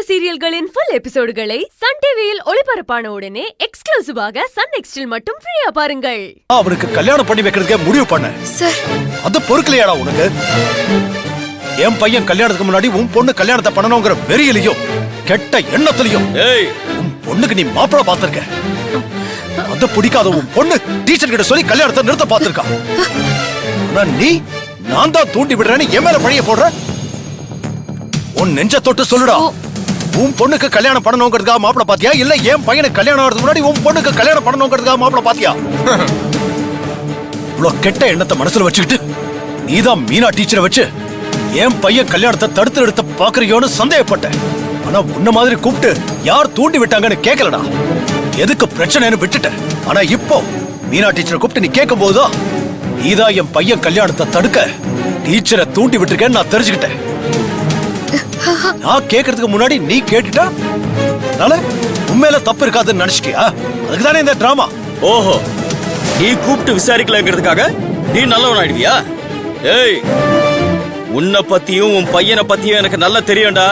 சீரியல்களின் full எபிசோடுகளை Sun டிவியில் ஒளிபரப்பான உடனே எக்ஸ்க்ளூசிவாக சன் நெக்ஸ்டில் மட்டும் ஃப்ரீயா பாருங்கள். அவனுக்கு கல்யாணம் பண்ணி வைக்கிறதுக்கே முடிவு பண்ண சார், அது பொறுக்கலையாடா உனக்கு? என் பையன் கல்யாணத்துக்கு முன்னாடி உன் பொண்ணு கல்யாணத்தை பண்ணணுங்கிற வெறியிலையும் கெட்ட எண்ணத்திலையும் உன் பொண்ணுக்கு நீ மாப்பிள பாத்திருக்க. அது பிடிக்காத உன் பொண்ணு டீச்சர் கிட்ட சொல்லி கல்யாணத்தை நிறுத்த பாத்திருக்கா. ஆனா நீ நான் தான் தூண்டி விடுறேன்னு என் மேல பழிய போடுற. உன் நெஞ்ச தொட்டு சொல்லுடா, உன் பொண்ணுக்கு கல்யாணம் பண்ணணுங்கிறதுக்காக மாப்பிள பாத்தியா, இல்ல என் பையனுக்கு கல்யாணம் ஆகிறதுக்கு முன்னாடி உன் பொண்ணுக்கு கல்யாணம் பண்ணணுங்கிறதுக்காக மாப்பிள பாத்தியா? இவ்வளவு கெட்ட எண்ணத்தை மனசுல வச்சுக்கிட்டு நீதான் மீனா டீச்சரை வச்சு என் பையன் கல்யாணத்தை தடுத்து எடுத்து பாக்குறியோன்னு சந்தேகப்பட்டேன். ஆனா உன்ன மாதிரி கூப்பிட்டு யார் தூண்டி விட்டாங்கன்னு கேட்கலடா. எதுக்கு பிரச்சனைன்னு விட்டுட்டேன். ஆனா இப்போ மீனா டீச்சரை கூப்பிட்டு நீ கேட்கும் போதுதான் நீதான் என் பையன் கல்யாணத்தை தடுக்க டீச்சரை தூண்டி விட்டுருக்கேன்னு நான் தெரிஞ்சுக்கிட்டேன். நான் கேட்கறதுக்கு முன்னாடி நீ கேட்டுட்டா உண்மையில தப்பு இருக்காதுன்னு நினைச்சிட்டியா? அதுக்குதானே இந்த டிராமா. ஓஹோ, நீ கூப்பிட்டு விசாரிக்கலங்கிறதுக்காக நீ நல்லவன் ஆயிடுவியா? ஏய், உன்னை பத்தியும் உன் பையனை பத்தியும் எனக்கு நல்லா தெரியும்டா.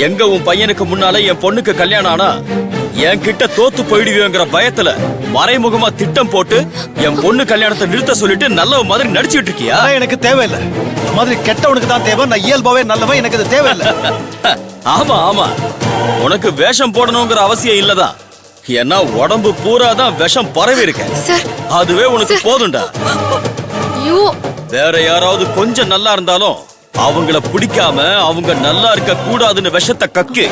எங்க உன் பையனுக்கு முன்னால என் பொண்ணுக்கு கல்யாணம் ஆனா என் கிட்ட தோத்து போயிடுவியோங்கிற பயத்துல மறைமுகமா திட்டம் போட்டு என் பொண்ணு கல்யாணத்தை நிறுத்த சொல்லிட்டு நல்லவ மாதிரி நடிச்சுட்டு இருக்கியா? எனக்கு தேவையில்லை. இந்த மாதிரி கெட்டவனுக்கு தான் தேவை. நான் இயல்பாவே நல்லவன், எனக்கு இது தேவையில்லை. ஆமா ஆமா, உனக்கு வேஷம் போடணுங்கிற அவசியம் இல்லதான். ஏன்னா உடம்பு பூராதான் விஷம் பரவி இருக்க. அதுவே உனக்கு போதும்டா. வேற யாராவது கொஞ்சம் நல்லா இருந்தாலும் அவங்கள பிடிக்காம அவங்க நல்லா இருக்க கூடாதுன்னு விஷத்தை கக்கி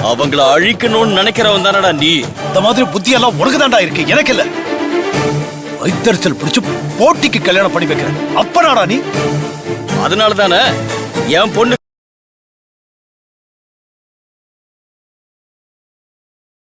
அவங்கள அழிக்கணும்னு நினைக்கிறவன் தானடா நீ. இந்த மாதிரி புத்தி எல்லாம் உனக்கு தான்டா இருக்கு, எனக்கு இல்ல. வைத்தறிச்சல் பிடிச்சு போட்டிக்கு கல்யாணம் பண்ணி வைக்கிறேன் அப்பனாடா நீ. அதனால தானே என் பொண்ணு